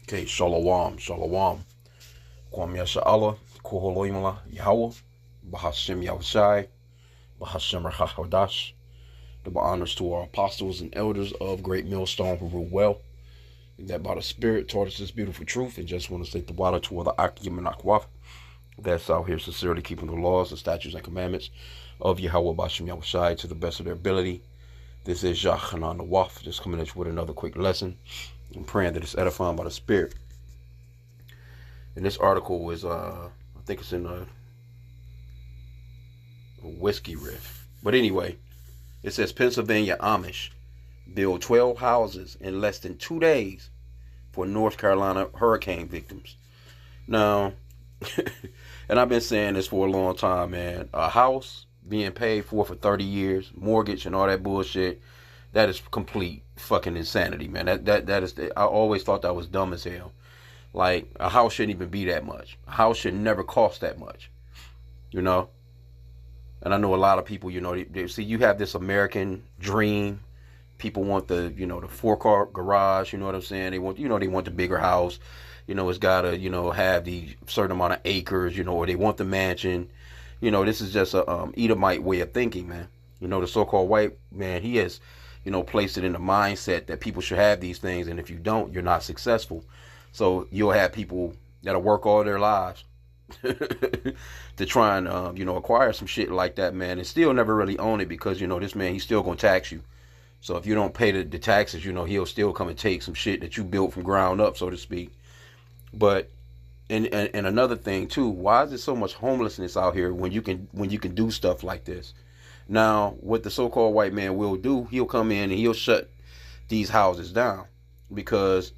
Okay, shalom, shalom. Kwam Yasha Allah, Koholoimala, Yahweh, Bahashem Yahushai, Bahashem Rahahadash. Double honors to our apostles and elders of Great Millstone who rule well, and that by the Spirit taught us this beautiful truth, and just want to say the water to the Akim and Akwaf. That's out here sincerely keeping the laws, the statutes, and commandments of Yahweh Bahashem Yahushai to the best of their ability. This is Yachanan the Waf, just coming at you with another quick lesson. I'm praying that it's edifying by the Spirit. And this article is, I think it's in a whiskey riff. But anyway, it says Pennsylvania Amish build 12 houses in less than 2 days for North Carolina hurricane victims. Now, and I've been saying this for a long time, man. A house being paid for 30 years, mortgage and all that bullshit, that is complete fucking insanity, man. That is, I always thought that was dumb as hell. Like, a house shouldn't even be that much. A house should never cost that much, you know? And I know a lot of people, you know, they see, you have this American dream. People want the, you know, the 4-car garage, you know what I'm saying? They want, you know, they want the bigger house. You know, it's got to, you know, have the certain amount of acres, you know, or they want the mansion. You know, this is just a Edomite way of thinking, man. You know, the so-called white man, he has, you know, placed it in the mindset that people should have these things. And if you don't, you're not successful. So you'll have people that'll work all their lives to try and, you know, acquire some shit like that, man, and still never really own it because, you know, this man, he's still going to tax you. So if you don't pay the taxes, you know, he'll still come and take some shit that you built from ground up, so to speak. But, and another thing too, why is there so much homelessness out here when you can do stuff like this? Now, what the so-called white man will do, he'll come in and he'll shut these houses down because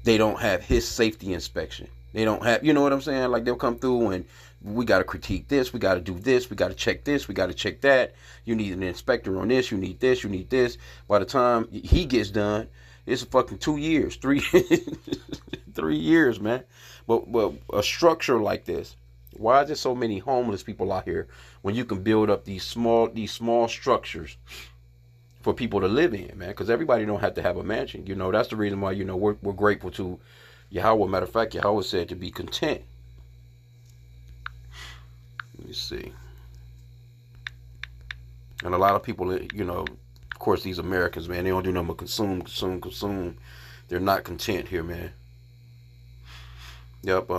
they don't have his safety inspection. They don't have, you know what I'm saying? Like, they'll come through and we got to critique this. We got to do this. We got to check this. We got to check that. You need an inspector on this. You need this. You need this. By the time he gets done, it's fucking 2 years, 3 years, man. But a structure like this, why is there so many homeless people out here when you can build up these small structures for people to live in, man? Because everybody don't have to have a mansion. You know, that's the reason why, you know, we're grateful to Yahweh. Matter of fact, Yahweh said to be content. Let me see. And a lot of people, you know, of course, these Americans, man, they don't do nothing but consume. They're not content here, man. Yep.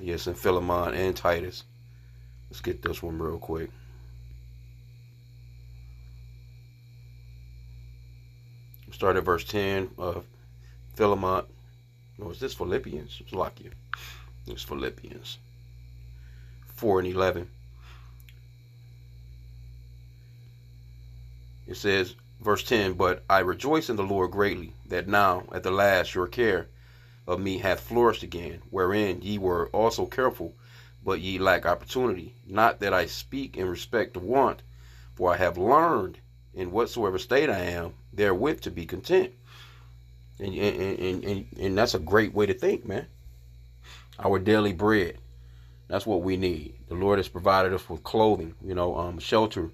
Yes, and Philemon and Titus. Let's get this one real quick. Start at verse 10 of Philemon. No, is this Philippians? It's Lakia. It's Philippians 4 and 11. It says, verse 10, but I rejoice in the Lord greatly, that now at the last your care of me hath flourished again, wherein ye were also careful, but ye lack opportunity. Not that I speak in respect of want, for I have learned in whatsoever state I am, therewith to be content. And that's a great way to think, man. Our daily bread, that's what we need. The Lord has provided us with clothing, you know, shelter.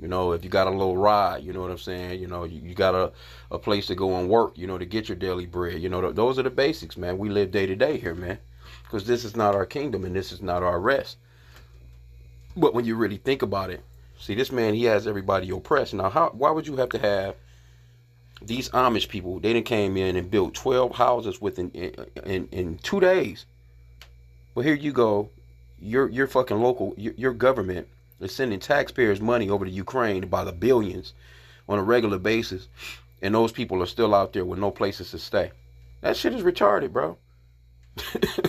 You know, if you got a little ride, you know what I'm saying? You know, you got a place to go and work, you know, to get your daily bread. You know, those are the basics, man. We live day to day here, man, because this is not our kingdom and this is not our rest. But when you really think about it, see, this man, he has everybody oppressed. Now, why would you have to have these Amish people? They done came in and built 12 houses in 2 days. Well, here you go. Your fucking local, your government is sending taxpayers' money over to Ukraine by the billions on a regular basis, and those people are still out there with no places to stay. That shit is retarded, bro.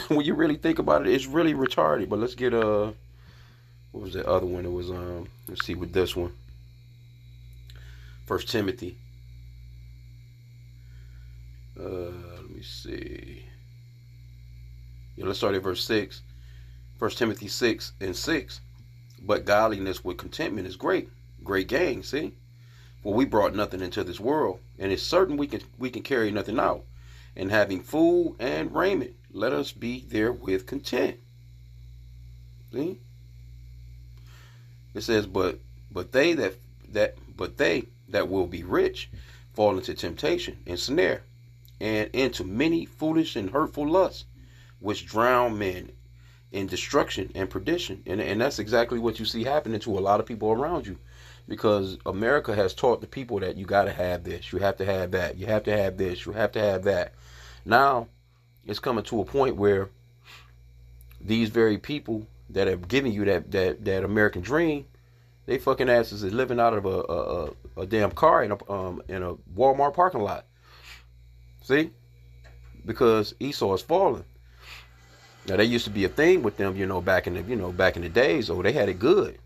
When you really think about it, it's really retarded. But let's get what was the other one? It was let's see with this one. First Timothy. Let me see. Yeah, let's start at verse 6. First Timothy 6 and 6. But godliness with contentment is great gain, see? For we brought nothing into this world, and it's certain we can carry nothing out. And having food and raiment, let us be therewith content. See? It says, but they that they that will be rich fall into temptation and snare, and into many foolish and hurtful lusts, which drown men in destruction and perdition. And that's exactly what you see happening to a lot of people around you, because America has taught the people that you got to have this, you have to have that, you have to have this, you have to have that. Now it's coming to a point where these very people that have given you that American dream, they fucking asses is living out of a damn car in a Walmart parking lot. See, because Esau is falling. Now, there used to be a thing with them, back in the days. Oh, they had it good,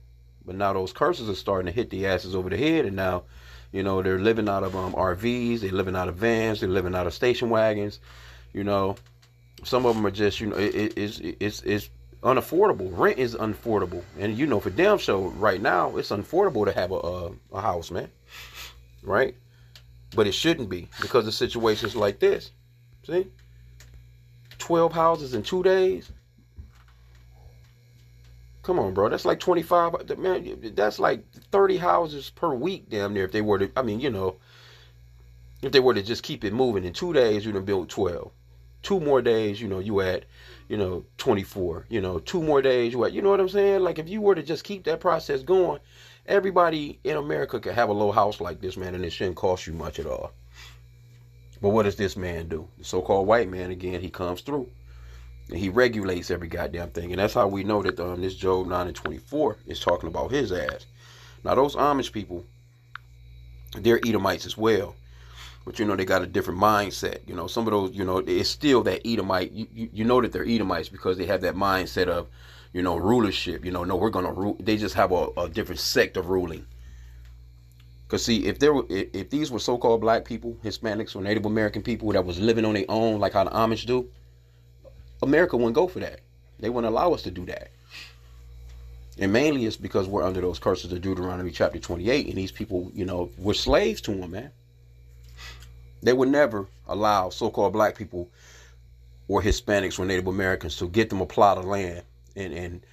but now those curses are starting to hit the asses over the head, and now, they're living out of RVs, they're living out of vans, they're living out of station wagons. Some of them are just, it's unaffordable. Rent is unaffordable, and for damn sure right now it's unaffordable to have a house, man. Right? But it shouldn't be, because of situations like this. See? 12 houses in 2 days. Come on, bro. That's like 25. Man, that's like 30 houses per week, damn near. If they were to, if they were to just keep it moving in 2 days, you'd have built 12. 2 more days, you at, 24. 2 more days, you at, you know what I'm saying? Like, if you were to just keep that process going, everybody in America could have a little house like this, man, and it shouldn't cost you much at all. But what does this man do? The so-called white man, again, he comes through. And he regulates every goddamn thing. And that's how we know that this Job 9:24 is talking about his ass. Now, those Amish people, they're Edomites as well. But, they got a different mindset. Some of those, it's still that Edomite. You know that they're Edomites because they have that mindset of, rulership. No, we're going to rule. They just have a different sect of ruling. Because, see, if these were so-called black people, Hispanics or Native American people that was living on their own like how the Amish do, America wouldn't go for that. They wouldn't allow us to do that. And mainly it's because we're under those curses of Deuteronomy chapter 28. And these people, we're slaves to them, man. They would never allow so-called black people or Hispanics or Native Americans to get them a plot of land and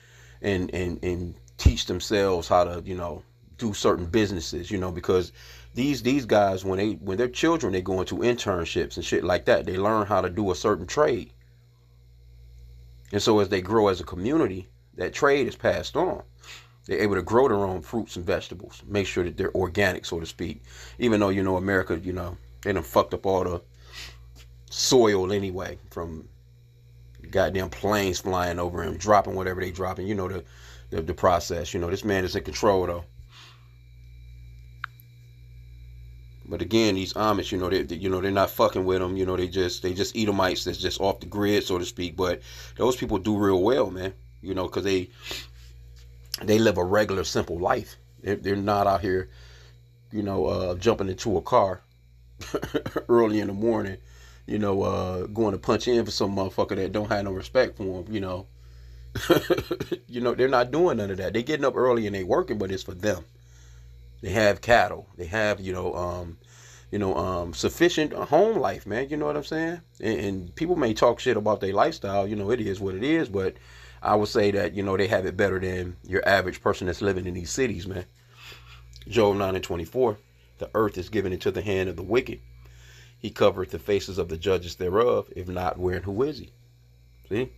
teach themselves how to, do certain businesses, because these guys, when they're children, they go into internships and shit like that. They learn how to do a certain trade. And so as they grow as a community, that trade is passed on. They're able to grow their own fruits and vegetables, make sure that they're organic, so to speak. Even though, America, they done fucked up all the soil anyway, from goddamn planes flying over and dropping whatever they dropping, the process. This man is in control, though. But again, these Amish, they're not fucking with them. They just Edomites that's just off the grid, so to speak. But those people do real well, man. Because they live a regular, simple life. They're not out here, jumping into a car early in the morning, going to punch in for some motherfucker that don't have no respect for them. They're not doing none of that. They getting up early and they working, but it's for them. They have cattle. They have, sufficient home life, man. You know what I'm saying? And people may talk shit about their lifestyle. It is what it is. But I would say that, they have it better than your average person that's living in these cities, man. Job 9:24. The earth is given into the hand of the wicked. He covereth the faces of the judges thereof. If not, where and who is he? See?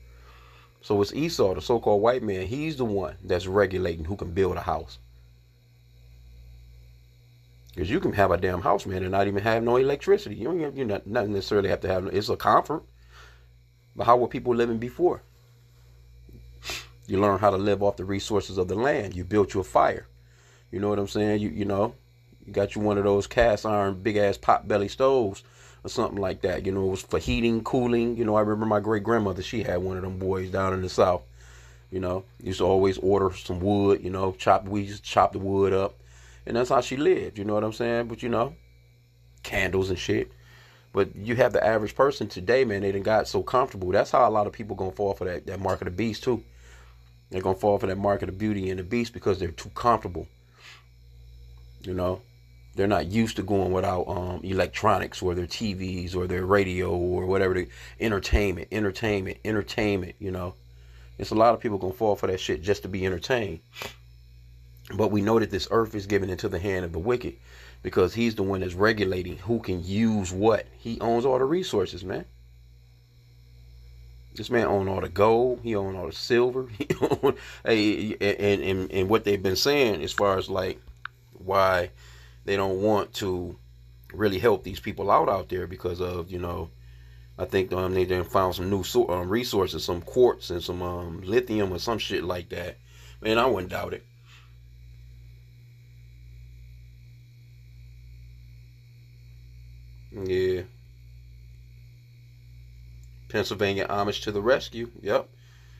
So it's Esau, the so-called white man. He's the one that's regulating who can build a house. Because you can have a damn house, man, and not even have no electricity. You not necessarily have to have. It's a comfort. But how were people living before? You learn how to live off the resources of the land. You built you a fire. You know what I'm saying? You got you one of those cast iron big ass pot belly stoves or something like that. It was for heating, cooling. I remember my great grandmother. She had one of them boys down in the South. Used to always order some wood. We used to chop the wood up. And that's how she lived, you know what I'm saying? But, candles and shit. But you have the average person today, man, they done got so comfortable. That's how a lot of people going to fall for that mark of the beast, too. They're going to fall for that mark of the beauty and the beast because they're too comfortable. They're not used to going without electronics or their TVs or their radio or whatever. Entertainment. It's a lot of people going to fall for that shit just to be entertained. But we know that this earth is given into the hand of the wicked because he's the one that's regulating who can use what. He owns all the resources, man. This man owns all the gold. He owns all the silver. He own, hey, and what they've been saying as far as like why they don't want to really help these people out there because of, you know, I think they done found some new resources, some quartz and some lithium or some shit like that. Man, I wouldn't doubt it. Yeah. Pennsylvania Amish to the rescue. Yep.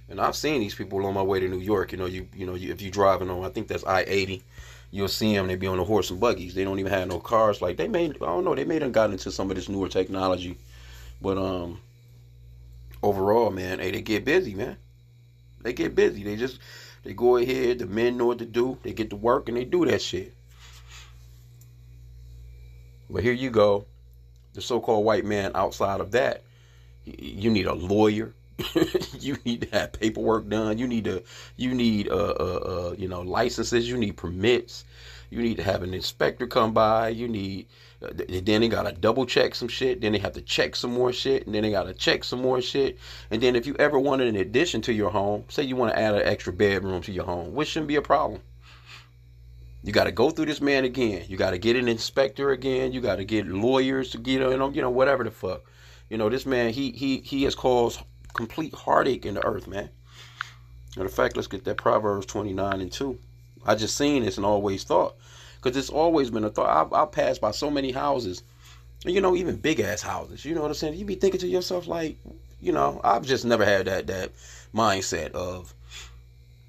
And I've seen these people on my way to New York. If you're driving on, I think that's I-80, you'll see them. They be on the horse and buggies. They don't even have no cars. Like I don't know. They may have gotten into some of this newer technology, but overall, man, hey, they get busy, man. They get busy. They go ahead. The men know what to do. They get to work and they do that shit. But here you go, the so-called white man. Outside of that, you need a lawyer. You need to have paperwork done. You need licenses. You need permits. You need to have an inspector come by. You need then they gotta double check some shit. Then they have to check some more shit, and then they gotta check some more shit. And then if you ever wanted an addition to your home, say you want to add an extra bedroom to your home, which shouldn't be a problem. You got to go through this man again. You got to get an inspector again. You got to get lawyers to get whatever the fuck. This man he has caused complete heartache in the earth, man. Matter of fact, let's get that Proverbs 29:2. I just seen this and always thought, because it's always been a thought. I've passed by so many houses, even big ass houses. You know what I'm saying? You be thinking to yourself like, I've just never had that mindset of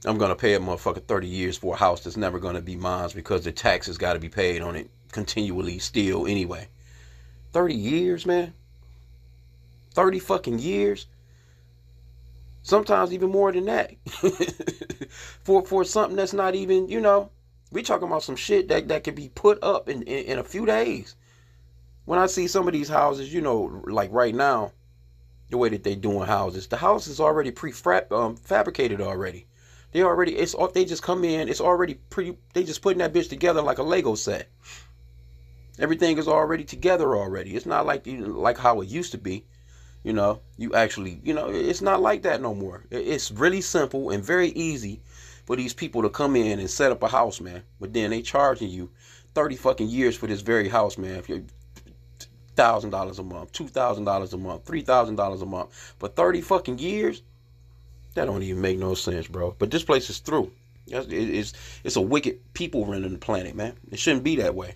I'm gonna pay a motherfucker 30 years for a house that's never gonna be mine because the taxes got to be paid on it continually still anyway. 30 years, man. 30 fucking years. Sometimes even more than that. for something that's not even, we talking about some shit that could be put up in a few days. When I see some of these houses, like right now, the way that they doing houses, the house is already fabricated already. They just come in, it's already they just putting that bitch together like a Lego set. Everything is already together already. It's not like how it used to be. You actually, it's not like that no more. It's really simple and very easy for these people to come in and set up a house, man. But then they charging you 30 fucking years for this very house, man. If you're $1,000 a month, $2,000 a month, $3,000 a month, for 30 fucking years, that don't even make no sense, bro. But this place is through. It's a wicked people running the planet, man. It shouldn't be that way.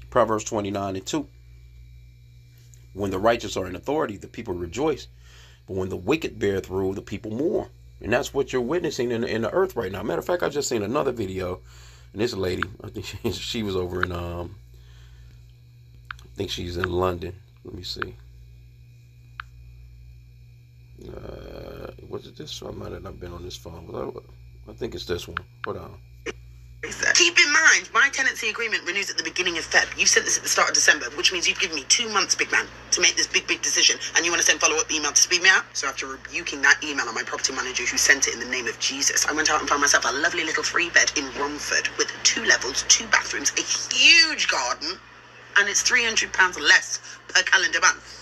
Proverbs 29:2. When the righteous are in authority, the people rejoice. But when the wicked beareth rule, the people mourn. And that's what you're witnessing in the earth right now. Matter of fact, I just seen another video. And this lady, I think she was over in, I think she's in London. Let me see. Was it this one? I might have not been on this phone. I think it's this one. Hold on. Keep in mind, my tenancy agreement renews at the beginning of Feb. You sent this at the start of December, which means you've given me 2 months, big man, to make this big decision. And you want to send follow-up email to speed me out? So after rebuking that email on my property manager who sent it in the name of Jesus, I went out and found myself a lovely little 3-bed in Romford with 2 levels, 2 bathrooms, a huge garden, and it's £300 less per calendar month.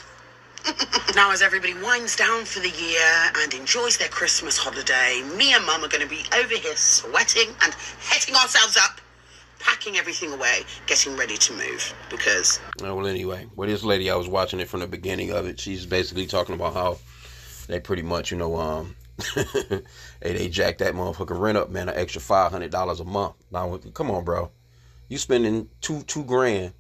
Now, as everybody winds down for the year and enjoys their Christmas holiday, me and Mum are going to be over here sweating and heading ourselves up, packing everything away, getting ready to move, because... Well, anyway, with this lady, I was watching it from the beginning of it. She's basically talking about how they pretty much, hey, they jacked that motherfucking rent up, man, an extra $500 a month. Now, come on, bro. You spending two grand,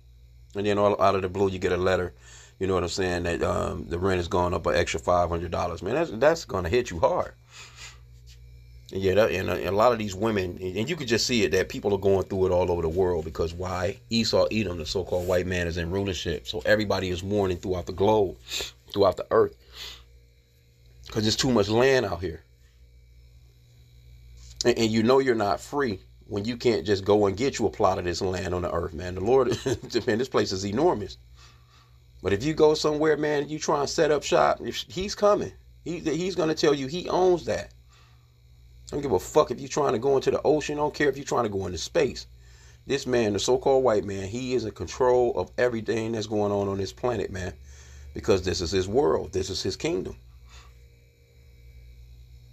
and then all out of the blue, you get a letter. You know what I'm saying? That the rent is going up an extra $500. Man, that's going to hit you hard. And yeah, and a lot of these women, and you could just see it, that people are going through it all over the world. Because why? Esau, Edom, the so-called white man, is in rulership. So everybody is mourning throughout the globe, throughout the earth. Because there's too much land out here. And you're not free when you can't just go and get you a plot of this land on the earth, man. The Lord, man, this place is enormous. But if you go somewhere, man, you try and set up shop, he's coming. He's going to tell you he owns that. I don't give a fuck if you're trying to go into the ocean. I don't care if you're trying to go into space. This man, the so-called white man, he is in control of everything that's going on this planet, man. Because this is his world. This is his kingdom.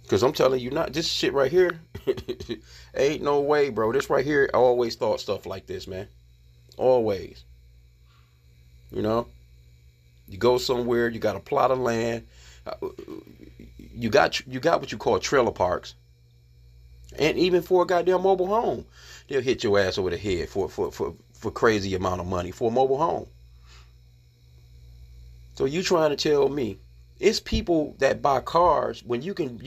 Because I'm telling you, not this shit right here. Ain't no way, bro. This right here, I always thought stuff like this, man. Always. You know? You go somewhere, you got a plot of land. You got what you call trailer parks. And even for a goddamn mobile home, they'll hit your ass over the head for crazy amount of money for a mobile home. So you trying to tell me it's people that buy cars when you can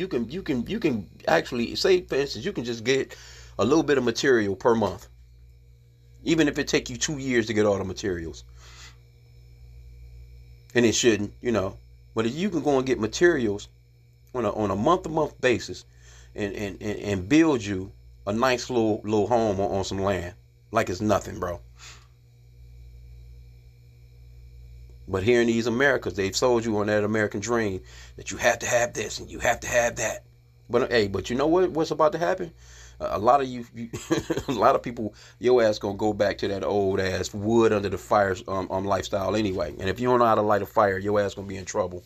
actually say, for instance, you can just get a little bit of material per month, even if it take you 2 years to get all the materials. And it shouldn't, you know. But if you can go and get materials on a month-to-month basis and build you a nice little home on some land like it's nothing, bro. But here in these Americas, they've sold you on that American dream that you have to have this and you have to have that. But hey, but you know what's about to happen? A lot of you a lot of people, your ass gonna go back to that old ass wood under the fire lifestyle anyway. And if you don't know how to light a fire, your ass gonna be in trouble,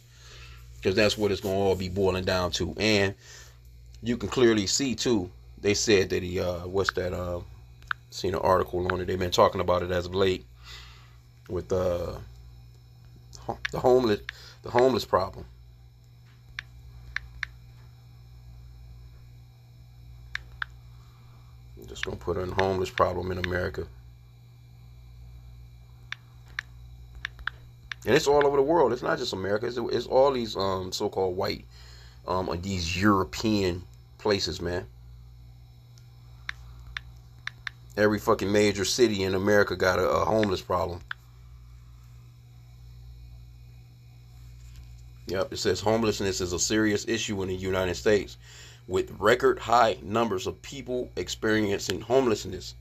because that's what it's gonna all be boiling down to. And you can clearly see too. They said that seen an article on it. They've been talking about it as of late with the homeless problem. I'm just gonna put in homeless problem in America, and it's all over the world. It's not just America. It's all these so-called white these European places, man. Every fucking major city in America got a homeless problem. Yep, it says homelessness is a serious issue in the United States, with record high numbers of people experiencing homelessness.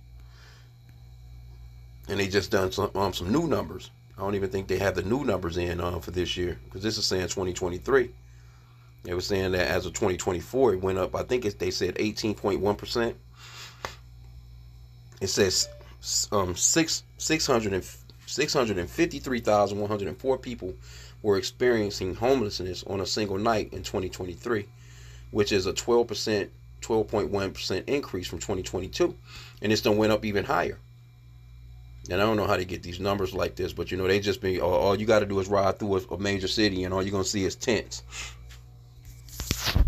And they just done some new numbers. I don't even think they have the new numbers in for this year, because this is saying 2023. They were saying that as of 2024, it went up. I think they said 18.1%. It says 653,104 people were experiencing homelessness on a single night in 2023, which is a 12.1% increase from 2022. And this done went up even higher. And I don't know how they get these numbers like this, but you know, they just be, all you got to do is ride through a major city and all you're going to see is tents.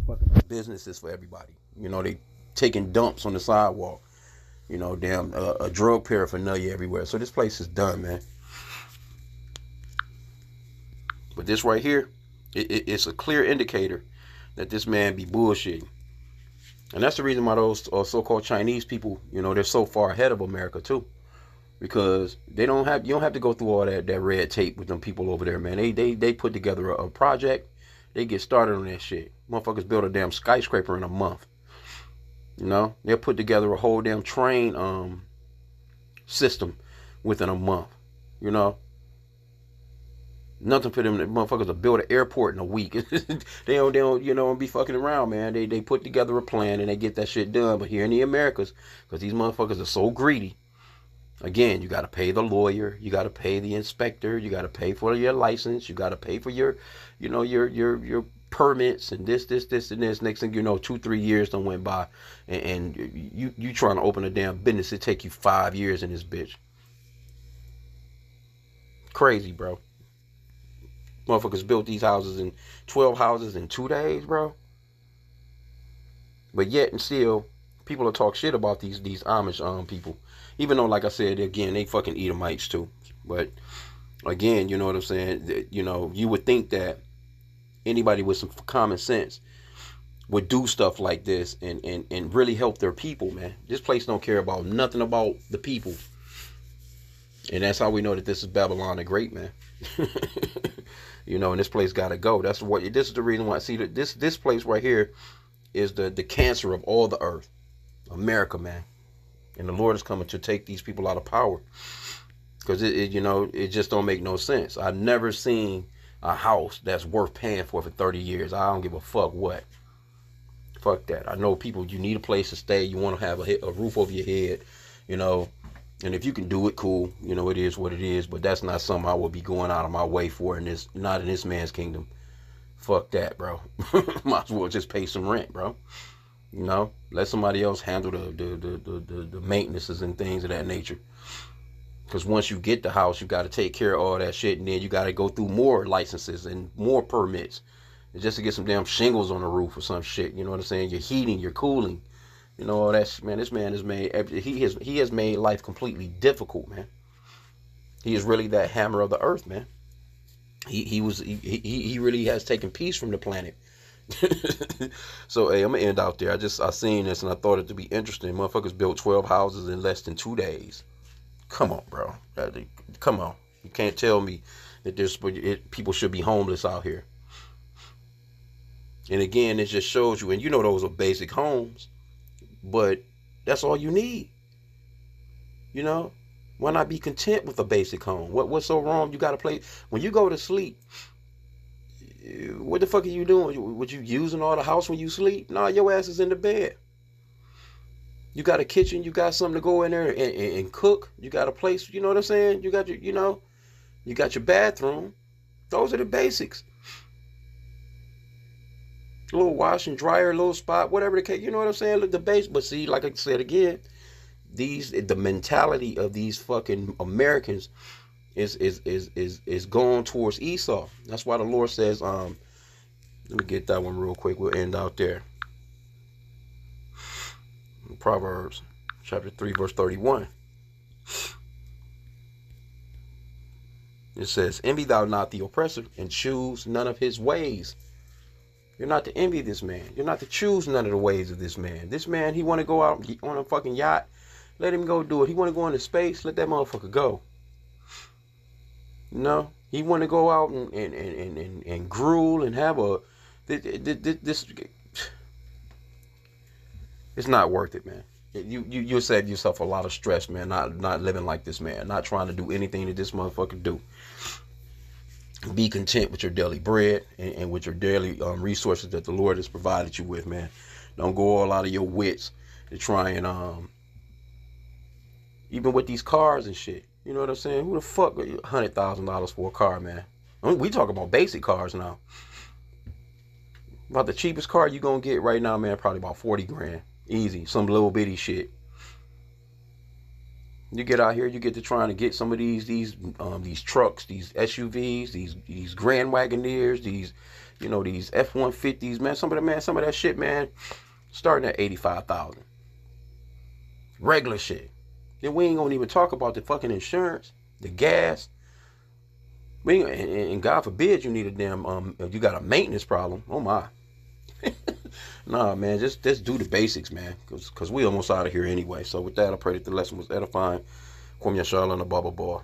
Fucking businesses for everybody. You know, they taking dumps on the sidewalk. You know, damn, a drug paraphernalia everywhere. So this place is done, man. But this right here, it's a clear indicator that this man be bullshitting. And that's the reason why those so-called Chinese people, you know, they're so far ahead of America too. Because you don't have to go through all that red tape with them people over there, man. They put together a project. They get started on that shit. Motherfuckers build a damn skyscraper in a month. You know, they'll put together a whole damn train system within a month. You know, nothing for them motherfuckers to build an airport in a week. they don't be fucking around, man. They put together a plan and they get that shit done. But here in the Americas, because these motherfuckers are so greedy, again, you got to pay the lawyer, you got to pay the inspector, you got to pay for your license, you got to pay for your permits and this and this. Next thing you know, 2-3 years done went by, and you trying to open a damn business. It take you 5 years in this bitch. Crazy, bro. Motherfuckers built these 12 houses in 2 days, bro. But yet and still, people will talk shit about these Amish people. Even though, like I said, again, they fucking Edomites too. But again, you know what I'm saying? You know, you would think that anybody with some common sense would do stuff like this and really help their people, man. This place don't care about nothing about the people. And that's how we know that this is Babylon the Great, man. You know, and this place gotta go. This is the reason why I see that this place right here is the cancer of all the earth. America, man. And the Lord is coming to take these people out of power. Because it just don't make no sense. I've never seen a house that's worth paying for 30 years. I don't give a fuck what. Fuck that. I know people, you need a place to stay. You want to have a roof over your head, you know. And if you can do it, cool. You know, it is what it is. But that's not something I would be going out of my way for not in this man's kingdom. Fuck that, bro. Might as well just pay some rent, bro. You know, let somebody else handle the maintenances and things of that nature. Because once you get the house, you got to take care of all that shit, and then you got to go through more licenses and more permits just to get some damn shingles on the roof or some shit. You know what I'm saying? Your heating, your cooling, you know all that. Man, this man has made he has made life completely difficult, man. He is really that hammer of the earth, man. He really has taken peace from the planet. So hey, I'm gonna end out there. I seen this and I thought it to be interesting. Motherfuckers built 12 houses in less than 2 days. Come on, bro. Come on. You can't tell me that people should be homeless out here. And again, it just shows you, and you know those are basic homes, but that's all you need. You know, why not be content with a basic home? What's so wrong? You got to play when you go to sleep. What the fuck are you doing? Would you using all the house when you sleep? Nah, your ass is in the bed. You got a kitchen. You got something to go in there and cook. You got a place. You know what I'm saying? You got your, you got your bathroom. Those are the basics. A little wash and dryer, a little spot, whatever the case. You know what I'm saying? Look, the base. But see, like I said again, the mentality of these fucking Americans is going towards Esau. That's why the Lord says, let me get that one real quick. We'll end out there. Proverbs chapter 3 verse 31. It says, envy thou not the oppressor, and choose none of his ways. You're not to envy this man. You're not to choose none of the ways of this man. This man, he want to go out on a fucking yacht. Let him go do it. He want to go into space. Let that motherfucker go. You know, he want to go out and gruel and have this. It's not worth it, man. You'll save yourself a lot of stress, man. Not living like this man. Not trying to do anything that this motherfucker do. Be content with your daily bread and with your daily resources that the Lord has provided you with, man. Don't go all out of your wits to try and even with these cars and shit. You know what I'm saying? Who the fuck $100,000 for a car, man? I mean, we talk about basic cars now. About the cheapest car you gonna get right now, man, probably about 40 grand. Easy. Some little bitty shit. You get out here, you get to trying to get some of these trucks, these SUVs, these Grand Wagoneers, these F-150s, man. Some of that shit, man, starting at $85,000. Regular shit. Then we ain't gonna even talk about the fucking insurance, the gas. And God forbid you need a damn you got a maintenance problem. Oh my. Nah, man, just do the basics, man, because we almost out of here anyway. So with that, I pray that the lesson was edifying. Kwam Yashala and the Baba Boy.